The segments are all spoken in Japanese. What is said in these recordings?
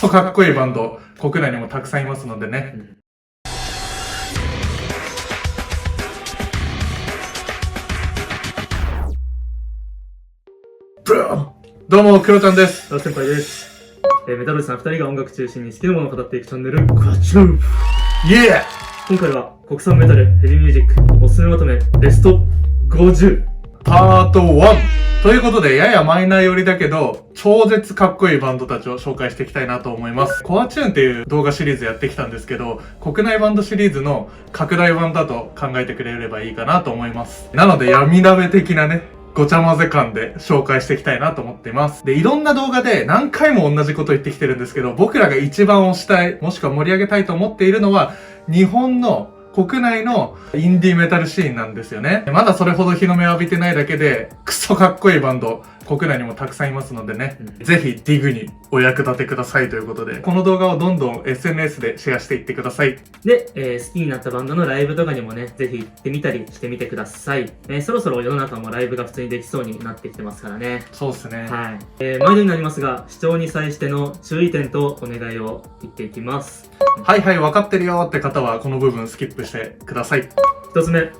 ソかっこいいバンド、国内にもたくさんいますのでね。どうも、クロちゃんです。先輩です。メタルさん2人が音楽中心に好きなものを語っていくチャンネル、コアチューブ。イエ今回は国産メタル、ヘビーミュージック、おすすめまとめ、ベスト50。パート1。ということで、ややマイナー寄りだけど、超絶かっこいいバンドたちを紹介していきたいなと思います。コアチューンっていう動画シリーズやってきたんですけど、国内バンドシリーズの拡大版だと考えてくれればいいかなと思います。なので、闇鍋的なね、ごちゃ混ぜ感で紹介していきたいなと思っています。で、いろんな動画で何回も同じこと言ってきてるんですけど、僕らが一番推したい、もしくは盛り上げたいと思っているのは、日本の国内のインディーメタルシーンなんですよね。まだそれほど日の目を浴びてないだけで、クソかっこいいバンド、国内にもたくさんいますのでね、ぜひディグにお役立てくださいということで、この動画をどんどん SNS でシェアしていってください。で、好きになったバンドのライブとかにもね、ぜひ行ってみたりしてみてください。そろそろ世の中もライブが普通にできそうになってきてますからね。そうですね。はい。毎度になりますが、視聴に際しての注意点とお願いを言っていきます。はいはい、分かってるよって方はこの部分スキップしてください。1つ目、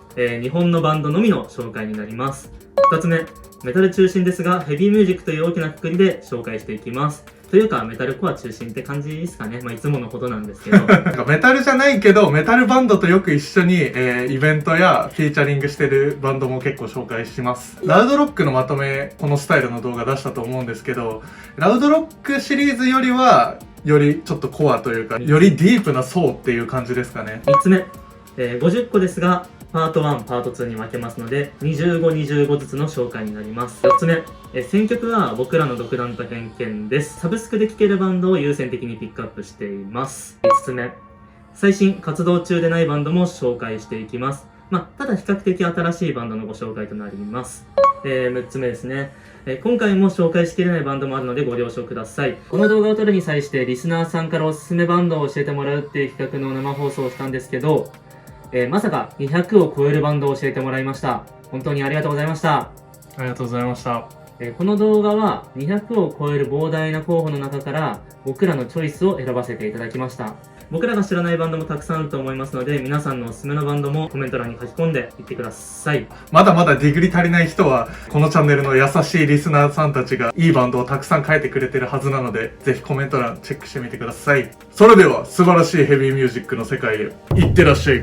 日本のバンドのみの紹介になります。2つ目、メタル中心ですがヘビーミュージックという大きな括りで紹介していきます。というかメタルコア中心って感じですかね。いつものことなんですけどなんかメタルじゃないけどメタルバンドとよく一緒に、イベントやフィーチャリングしてるバンドも結構紹介します。ラウドロックのまとめ、このスタイルの動画出したと思うんですけど、ラウドロックシリーズよりはよりちょっとコアというか、よりディープな層っていう感じですかね。3つ目、50個ですがパート1、パート2に分けますので、25、25ずつの紹介になります。4つ目、選曲は僕らの独断と偏見です。サブスクで聴けるバンドを優先的にピックアップしています。5つ目、最新活動中でないバンドも紹介していきます。ただ比較的新しいバンドのご紹介となります。6つ目ですね。今回も紹介しきれないバンドもあるのでご了承ください。この動画を撮るに際してリスナーさんからおすすめバンドを教えてもらうっていう企画の生放送をしたんですけど、まさか200を超えるバンドを教えてもらいました。本当にありがとうございました。ありがとうございました。この動画は200を超える膨大な候補の中から僕らのチョイスを選ばせていただきました。僕らが知らないバンドもたくさんあると思いますので、皆さんのおすすめのバンドもコメント欄に書き込んでいってください。まだまだディグリ足りない人は、このチャンネルの優しいリスナーさんたちがいいバンドをたくさん書いてくれてるはずなので、ぜひコメント欄チェックしてみてください。それでは素晴らしいヘビーミュージックの世界へ行ってらっしゃい。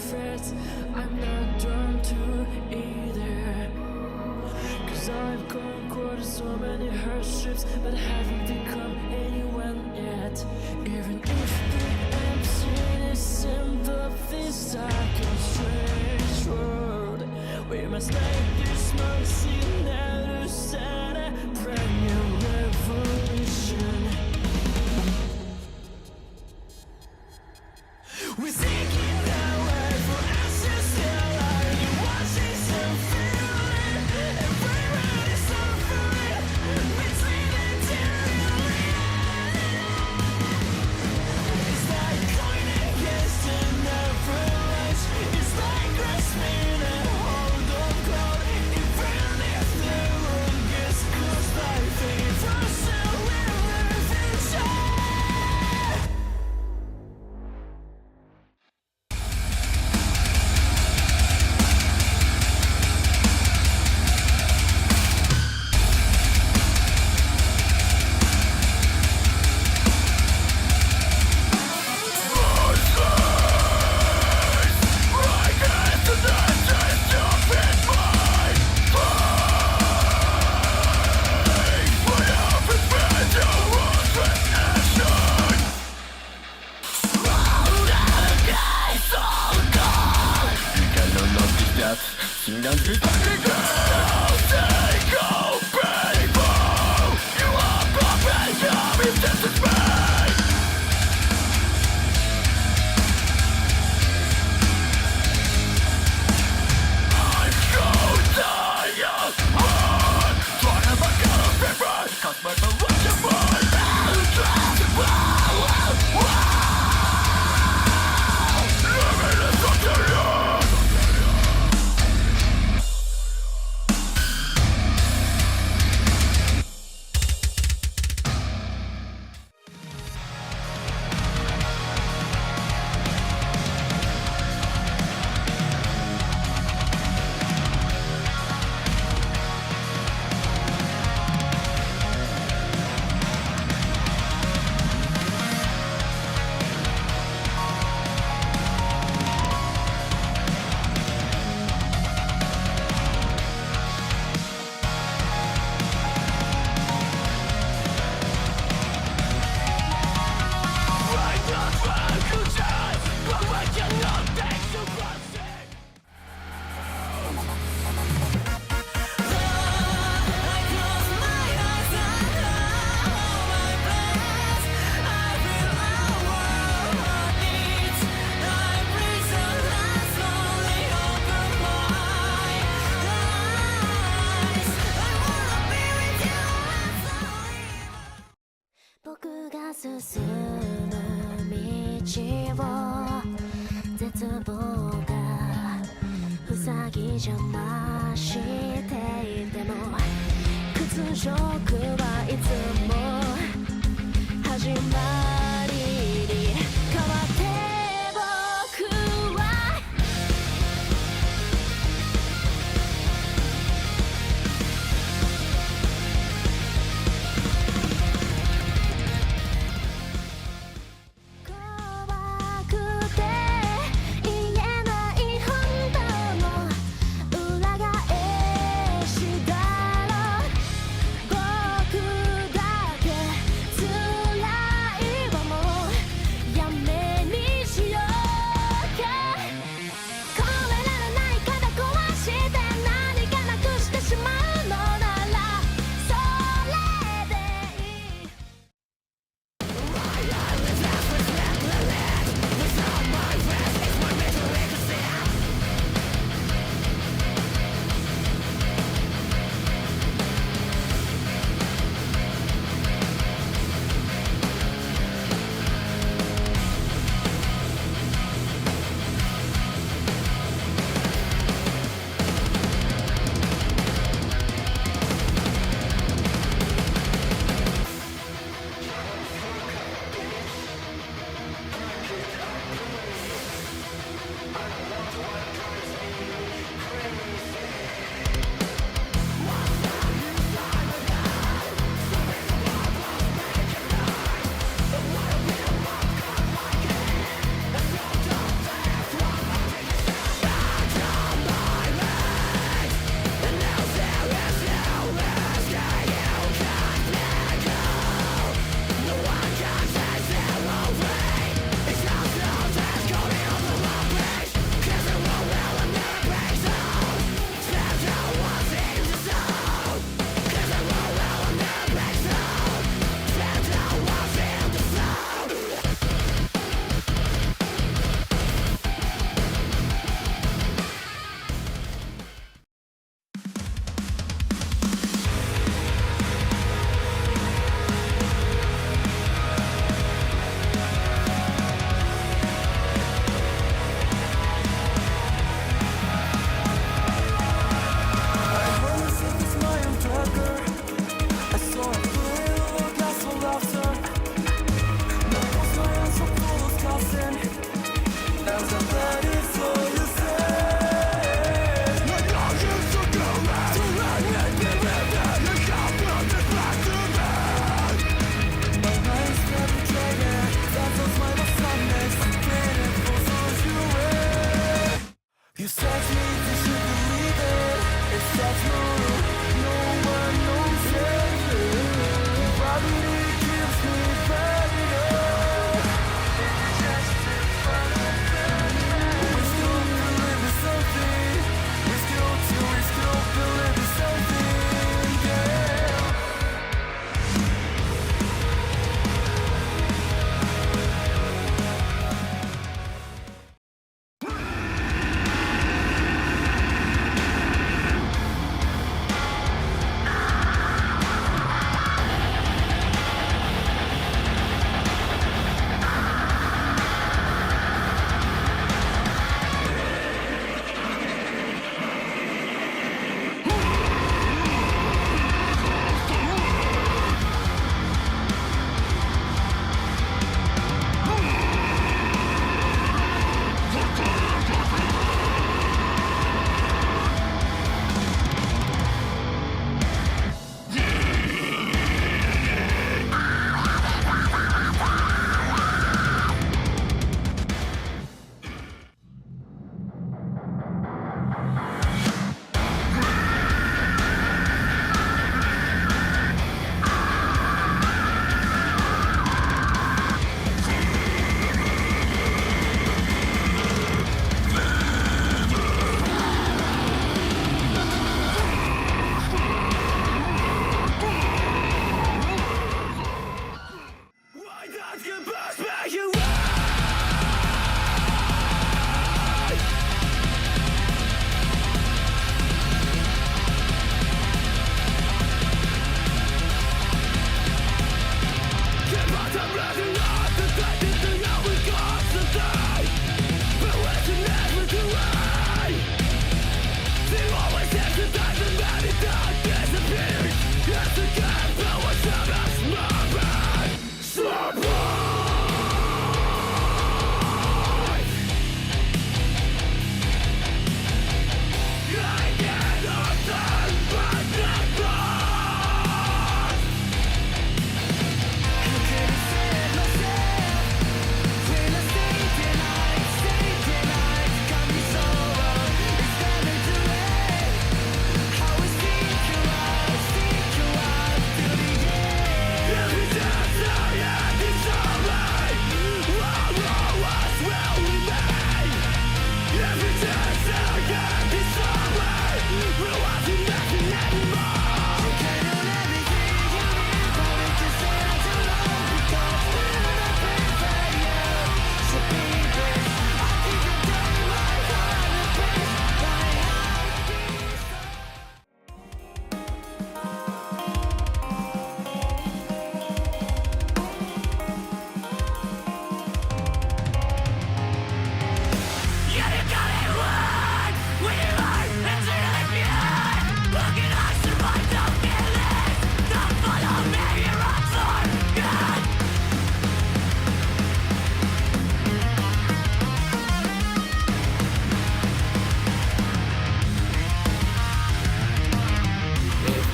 threats I'm not drawn to either. Cause I've conquered so many hardships, but haven't become anyone yet. Even if the emptiness sympathies like a strange world, we must make this mercy never start a brand new revolution. We're seeking our way for answers still are you watching some feeling? Everyone is suffering between eternally. It's like going against an avalanche. It's like grasping a hold of cloud. Even if the road gets close by faith, we're still in the future.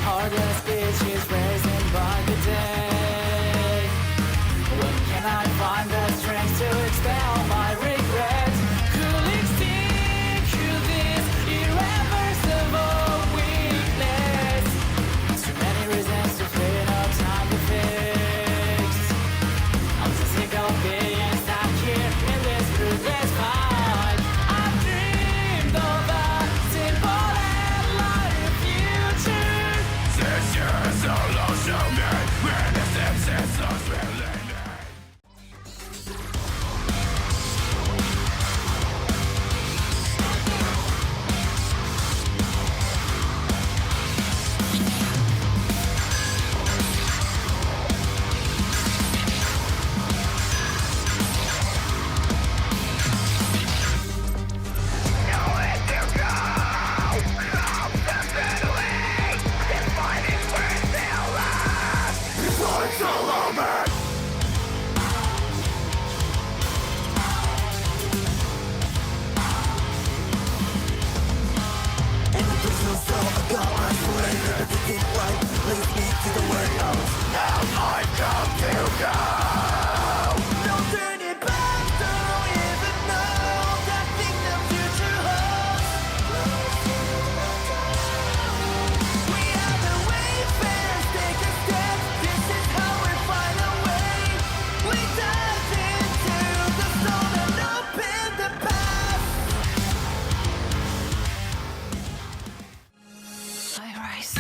Heartless speech is raising by the day. When can I find the strength to expel my regrets? Could extinguish this irreversible weakness. Too many reasons to fear, no time to fix. I'm so sick of being stuck here in this fruitless fight. I've dreamed of a simple and light future. This year's solo show me when the senses are spilling. No turning back, don't even know that thing the future holds. We are the wayfarers, take a step. This is how we find a way. We dive into the zone and open the path. I rise.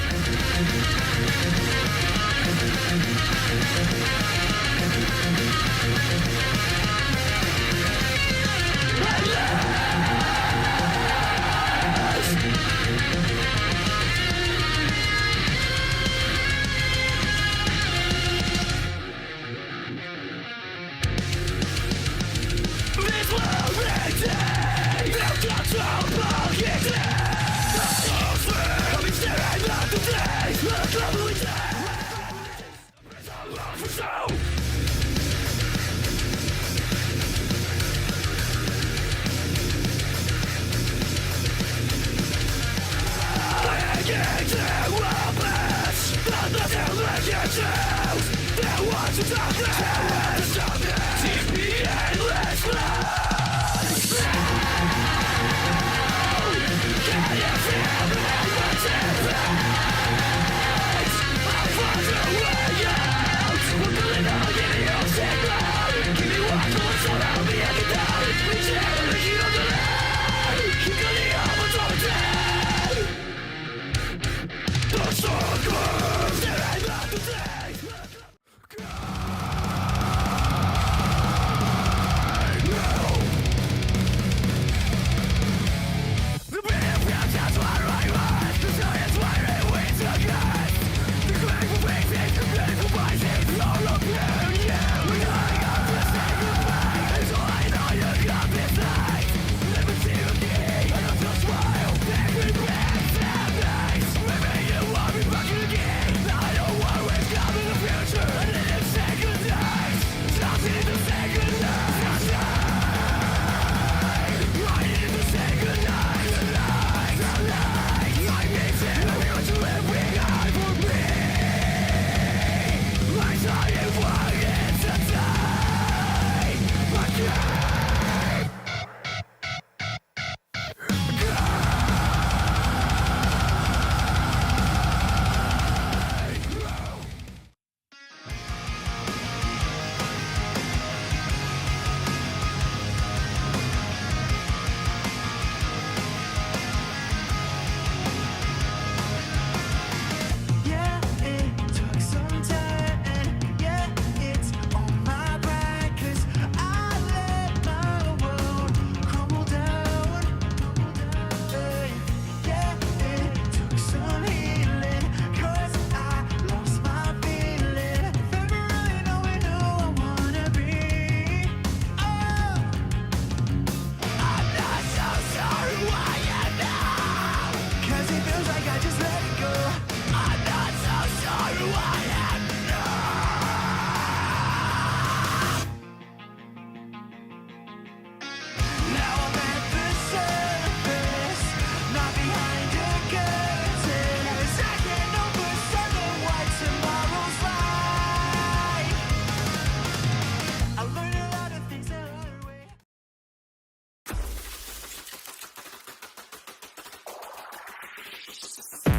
Let's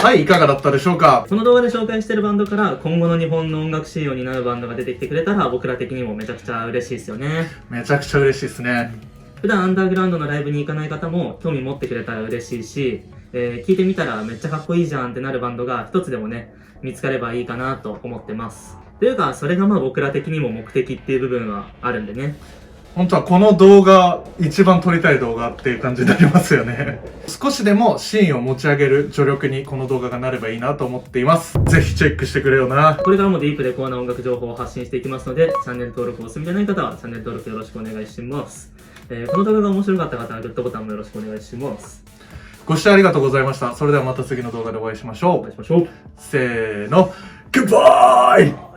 はい、いかがだったでしょうか？この動画で紹介してるバンドから今後の日本の音楽シーンを担うバンドが出てきてくれたら僕ら的にもめちゃくちゃ嬉しいですよね。めちゃくちゃ嬉しいですね。普段アンダーグラウンドのライブに行かない方も興味持ってくれたら嬉しいし、聞いてみたらめっちゃかっこいいじゃんってなるバンドが一つでもね、見つかればいいかなと思ってます。というか、それがまあ僕ら的にも目的っていう部分はあるんでね。本当はこの動画、一番撮りたい動画っていう感じになりますよね。少しでもシーンを持ち上げる助力にこの動画がなればいいなと思っています。ぜひチェックしてくれよな。これからもディープでコアな音楽情報を発信していきますので、チャンネル登録をお済みでない方はチャンネル登録よろしくお願いします。この動画が面白かった方はグッドボタンもよろしくお願いします。ご視聴ありがとうございました。それではまた次の動画でお会いしましょう。お会いしましょう。せーの、グッバイ。